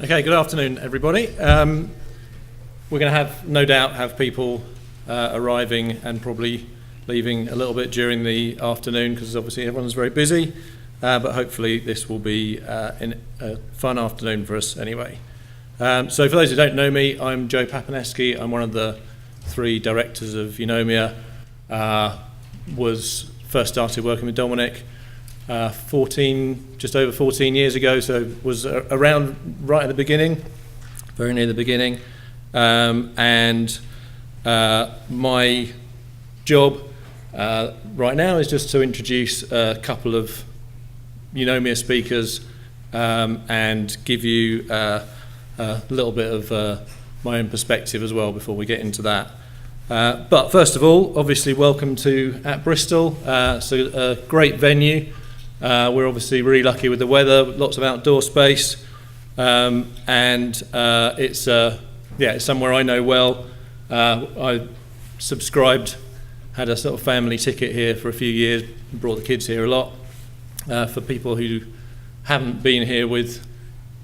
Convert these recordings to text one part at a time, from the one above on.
Okay, good afternoon, everybody. We're going to no doubt have people arriving and probably leaving a little bit during the afternoon because obviously everyone's very busy, but hopefully this will be a fun afternoon for us anyway. So for those who don't know me, I'm Joe Papineschi. I'm one of the 3 directors of Eunomia. Was first started working with Dominic just over 14 years ago, so was around right at the beginning, very near the beginning, and my job right now is just to introduce a couple of Eunomia speakers and give you a little bit of my own perspective as well before we get into that. But first of all, obviously welcome to at Bristol. So a great venue. We're obviously really lucky with the weather, lots of outdoor space, and it's somewhere I know well. I had a sort of family ticket here for a few years, brought the kids here a lot. For people who haven't been here with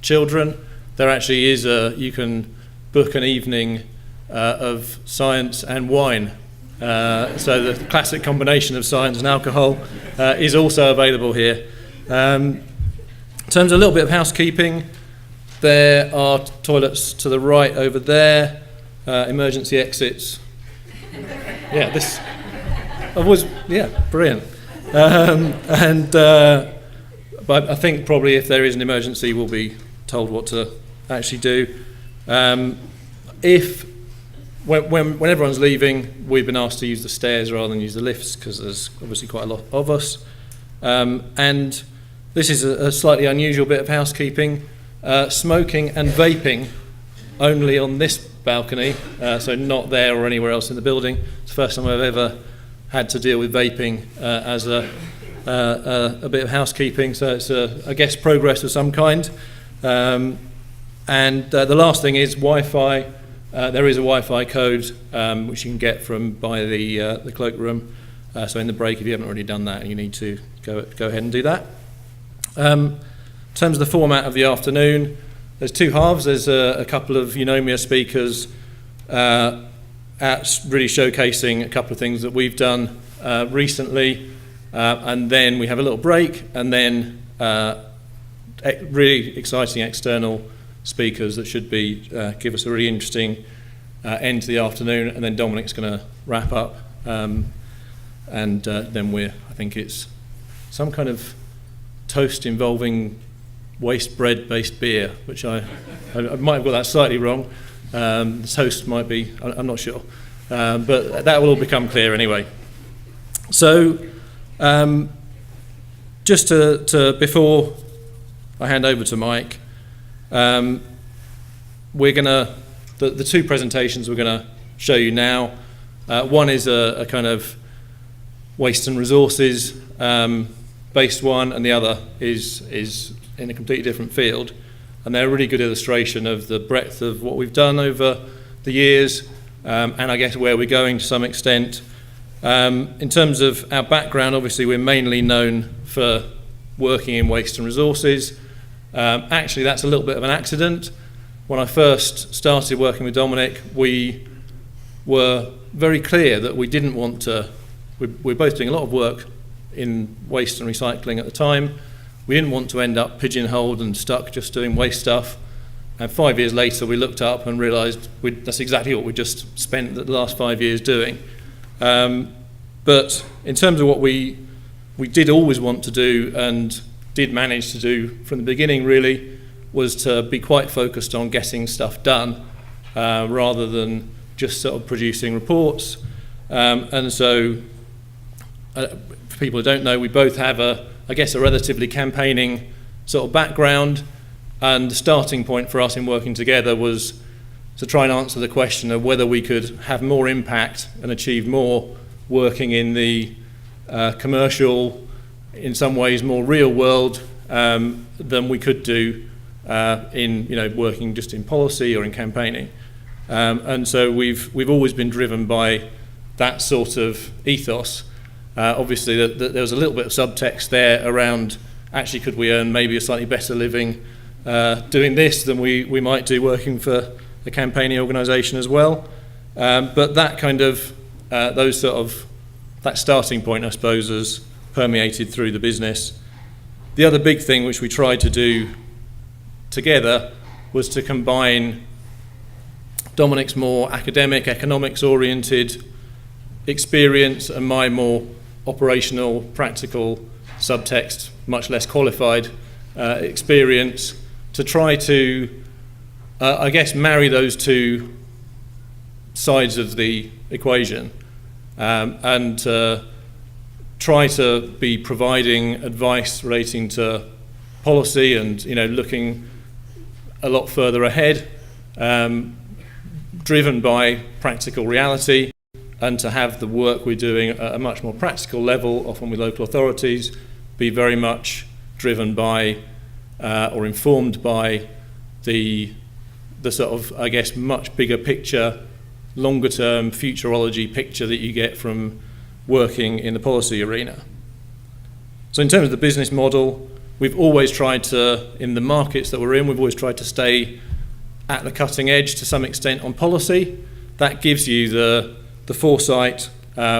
children, there actually is you can book an evening of science and wine. So the classic combination of science and alcohol is also available here. In terms of a little bit of housekeeping, there are toilets to the right over there, emergency exits. Brilliant. But I think probably if there is an emergency, we'll be told what to actually do. When everyone's leaving, we've been asked to use the stairs rather than use the lifts because there's obviously quite a lot of us. And this is a slightly unusual bit of housekeeping. Smoking and vaping only on this balcony, so not there or anywhere else in the building. It's the first time I've ever had to deal with vaping as a bit of housekeeping, so it's I guess progress of some kind. And the last thing is Wi-Fi. There is a Wi-Fi code which you can get by the cloakroom. So in the break, if you haven't already done that, you need to go ahead and do that. In terms of the format of the afternoon, there's 2 halves. There's a couple of Eunomia speakers really showcasing a couple of things that we've done recently, and then we have a little break, and then really exciting external speakers that should give us a really interesting end to the afternoon, and then Dominic's going to wrap up, and then I think it's some kind of toast involving waste bread based beer, which I might have got that slightly wrong. The toast might be, I'm not sure, but that will all become clear anyway. So just to before I hand over to Mike, we're gonna the 2 presentations we're gonna show you now. One is a kind of waste and resources based one, and the other is in a completely different field. And they're a really good illustration of the breadth of what we've done over the years, and I guess where we're going to some extent. In terms of our background, obviously we're mainly known for working in waste and resources. Actually, that's a little bit of an accident. When I first started working with Dominic, we were very clear that we didn't want to. We're both doing a lot of work in waste and recycling at the time. We didn't want to end up pigeonholed and stuck just doing waste stuff. And 5 years later, we looked up and realised that's exactly what we just spent the last 5 years doing. But in terms of what we did always want to do and did manage to do from the beginning really was to be quite focused on getting stuff done rather than just sort of producing reports. And so for people who don't know, we both have a relatively campaigning sort of background, and the starting point for us in working together was to try and answer the question of whether we could have more impact and achieve more working in the commercial, in some ways more real world than we could do in working just in policy or in campaigning. And so we've always been driven by that sort of ethos. Obviously there was a little bit of subtext there around actually could we earn maybe a slightly better living doing this than we might do working for a campaigning organisation as well. But that kind of, that starting point, I suppose, has permeated through the business. The other big thing which we tried to do together was to combine Dominic's more academic, economics-oriented experience and my more operational, practical, subtext, much less qualified experience, to try to, I guess, marry those two sides of the equation and try to be providing advice relating to policy and, looking a lot further ahead, driven by practical reality, and to have the work we're doing at a much more practical level, often with local authorities, be very much driven by or informed by the sort of, I guess, much bigger picture, longer term futurology picture that you get from working in the policy arena. So in terms of the business model, we've always tried to, in the markets that we're in, we've always tried to stay at the cutting edge to some extent on policy. That gives you the foresight,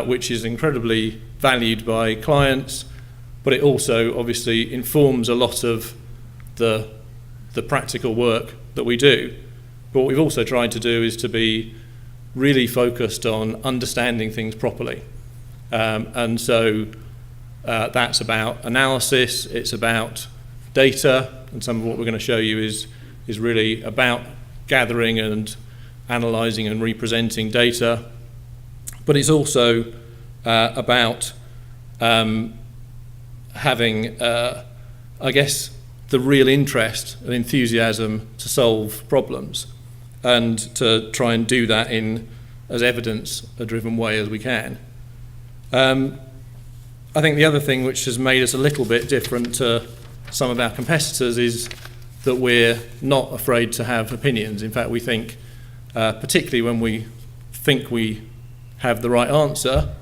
which is incredibly valued by clients, but it also obviously informs a lot of the practical work that we do. But what we've also tried to do is to be really focused on understanding things properly. And so that's about analysis, it's about data, and some of what we're going to show you is really about gathering and analysing and representing data. But it's also about having, I guess, the real interest and enthusiasm to solve problems and to try and do that in as evidence-driven way as we can. I think the other thing which has made us a little bit different to some of our competitors is that we're not afraid to have opinions. In fact, we think, particularly when we think we have the right answer,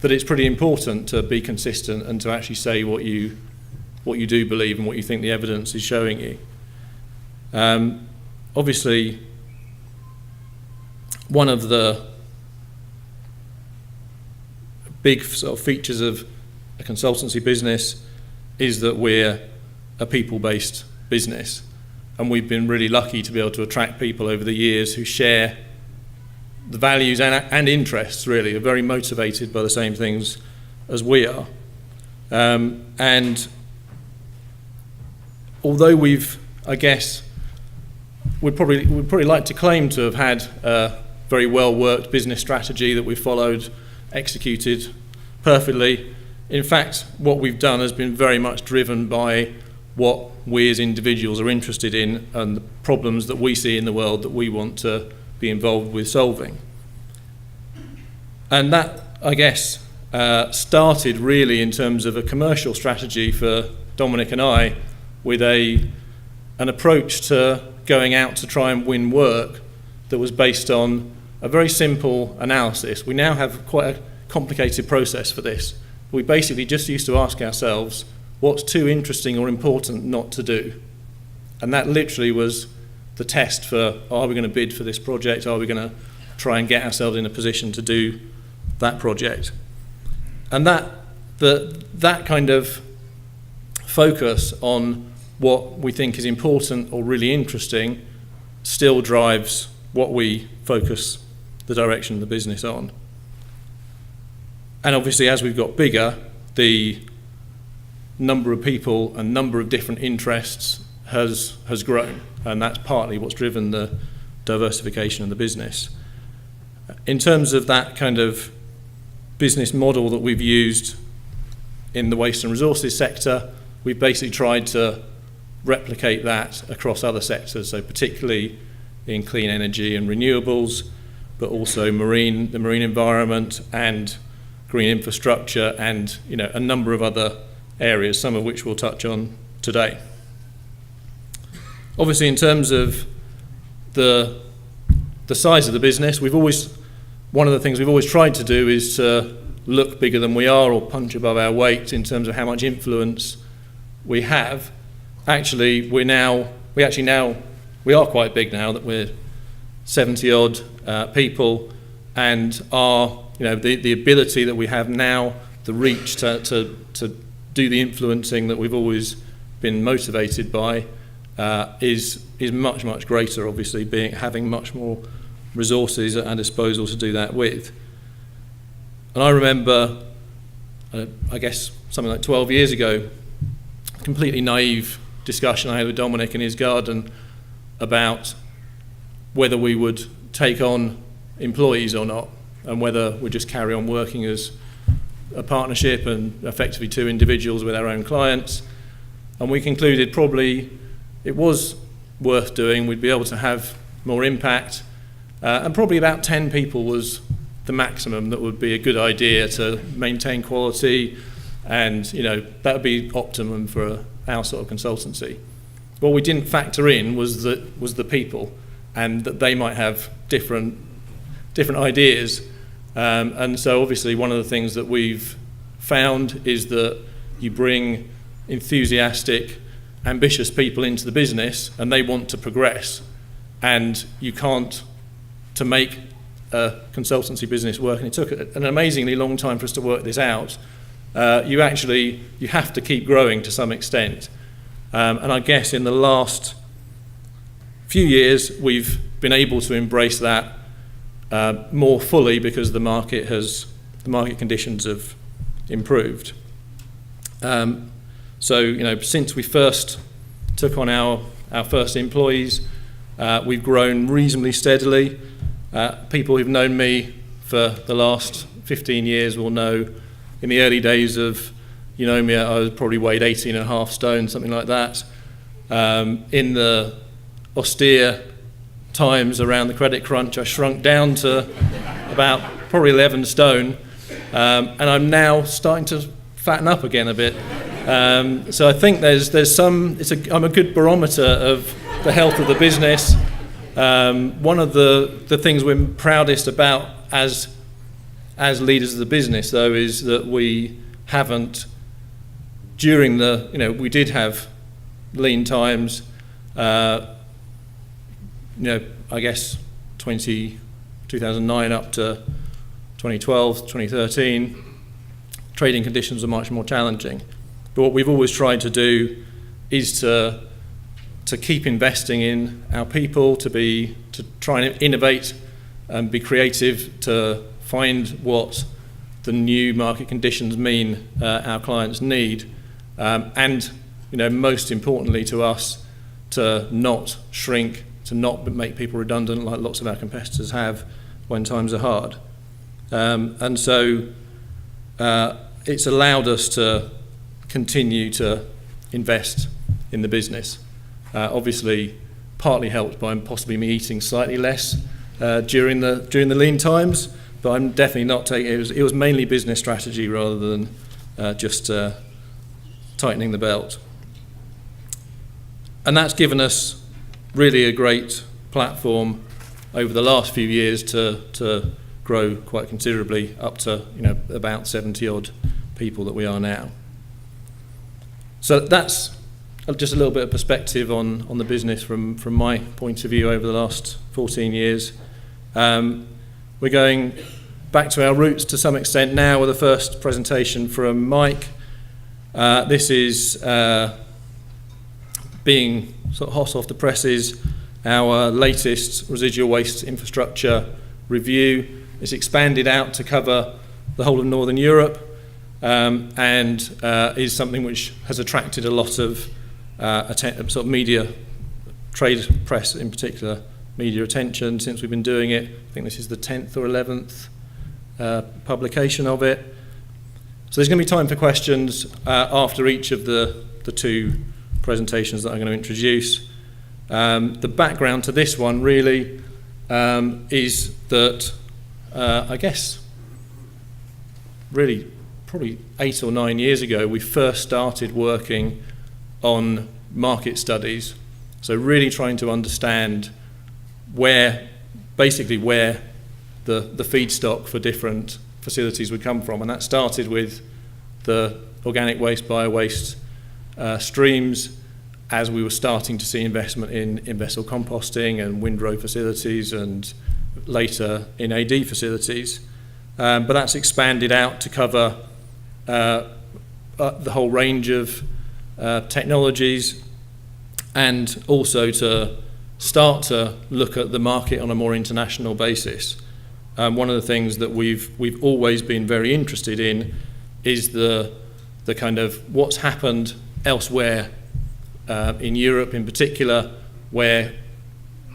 that it's pretty important to be consistent and to actually say what you do believe and what you think the evidence is showing you. Obviously, one of the big sort of features of a consultancy business is that we're a people-based business, and we've been really lucky to be able to attract people over the years who share the values and interests, really, are very motivated by the same things as we are. And although we've, I guess, we'd probably like to claim to have had a very well-worked business strategy that we've followed, executed perfectly. In fact, what we've done has been very much driven by what we as individuals are interested in and the problems that we see in the world that we want to be involved with solving. And that, I guess, started really in terms of a commercial strategy for Dominic and I, with an approach to going out to try and win work that was based on a very simple analysis. We now have quite a complicated process for this. We basically just used to ask ourselves, what's too interesting or important not to do? And that literally was the test for, are we going to bid for this project? Are we going to try and get ourselves in a position to do that project? And that kind of focus on what we think is important or really interesting still drives what we focus the direction of the business on. And obviously, as we've got bigger, the number of people and number of different interests has grown, and that's partly what's driven the diversification of the business. In terms of that kind of business model that we've used in the waste and resources sector, we've basically tried to replicate that across other sectors, so particularly in clean energy and renewables, but also the marine environment and green infrastructure, and a number of other areas, some of which we'll touch on today. Obviously, in terms of the size of the business, one of the things we've always tried to do is to look bigger than we are or punch above our weight in terms of how much influence we have. Actually, we're now we are quite big now, that we're 70 odd people, and the ability that we have now, the reach to do the influencing that we've always been motivated by, is much greater, obviously, having much more resources at our disposal to do that with. And I remember, I guess something like 12 years ago, a completely naive discussion I had with Dominic in his garden about whether we would take on employees or not, and whether we'd just carry on working as a partnership and effectively two individuals with our own clients. And we concluded probably it was worth doing. We'd be able to have more impact, and probably about 10 people was the maximum that would be a good idea to maintain quality, and that would be optimum for our sort of consultancy. What we didn't factor in was the people, and that they might have different ideas. And so obviously one of the things that we've found is that you bring enthusiastic, ambitious people into the business, and they want to progress, and you can't, to make a consultancy business work, and it took an amazingly long time for us to work this out, you have to keep growing to some extent. And I guess in the last few years we've been able to embrace that more fully, because the market conditions have improved. So since we first took on our first employees, we've grown reasonably steadily. People who've known me for the last 15 years will know in the early days of Eunomia I was probably weighed 18.5 stone, something like that. In the austere times around the credit crunch, I shrunk down to about probably 11 stone, and I'm now starting to fatten up again a bit. So I think I'm a good barometer of the health of the business. One of the things we're proudest about as leaders of the business, though, is that we haven't, we did have lean times, I guess 2009 up to 2012, 2013, trading conditions are much more challenging. But what we've always tried to do is to keep investing in our people, to try and innovate and be creative, to find what the new market conditions mean our clients need, and most importantly to us, to not shrink, to not make people redundant like lots of our competitors have when times are hard. And so it's allowed us to continue to invest in the business. Obviously, partly helped by possibly me eating slightly less during the lean times, but I'm definitely not taking it. It was mainly business strategy rather than just tightening the belt. And that's given us really a great platform over the last few years to grow quite considerably, up to about 70 odd people that we are now. So that's just a little bit of perspective on the business from my point of view over the last 14 years. We're going back to our roots to some extent now with the first presentation from Mike. This is being sort of hot off the presses, our latest residual waste infrastructure review. It's expanded out to cover the whole of Northern Europe, and is something which has attracted a lot of sort of media, trade press in particular, media attention since we've been doing it. I think this is the 10th or 11th publication of it. So there's going to be time for questions after each of the two presentations that I'm going to introduce. The background to this one really is that I guess really probably 8 or 9 years ago we first started working on market studies, so really trying to understand where the feedstock for different facilities would come from, and that started with the organic waste, bio-waste streams, as we were starting to see investment in vessel composting and windrow facilities and later in AD facilities. But that's expanded out to cover the whole range of technologies, and also to start to look at the market on a more international basis. One of the things that we've always been very interested in is the kind of what's happened elsewhere in Europe in particular, where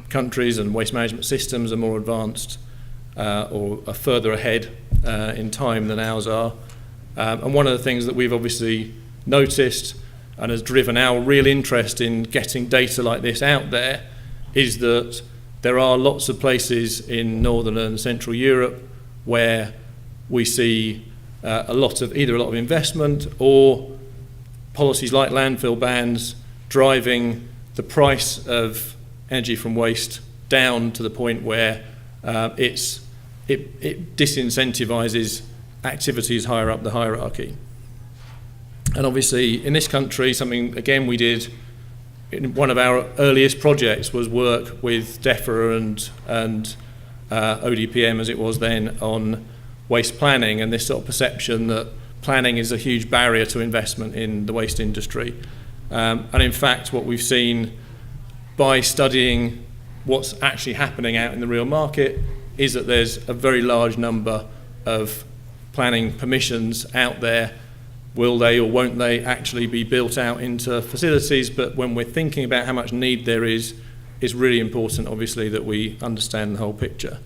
countries and waste management systems are more advanced or are further ahead in time than ours are. And one of the things that we've obviously noticed and has driven our real interest in getting data like this out there is that there are lots of places in Northern and Central Europe where we see a lot of investment or policies like landfill bans driving the price of energy from waste down to the point where it disincentivizes activities higher up the hierarchy. And obviously in this country, something again we did in one of our earliest projects was work with DEFRA and ODPM as it was then on waste planning, and this sort of perception that planning is a huge barrier to investment in the waste industry. And in fact what we've seen by studying what's actually happening out in the real market is that there's a very large number of planning permissions out there. Will they or won't they actually be built out into facilities? But when we're thinking about how much need there is, it's really important obviously that we understand the whole picture.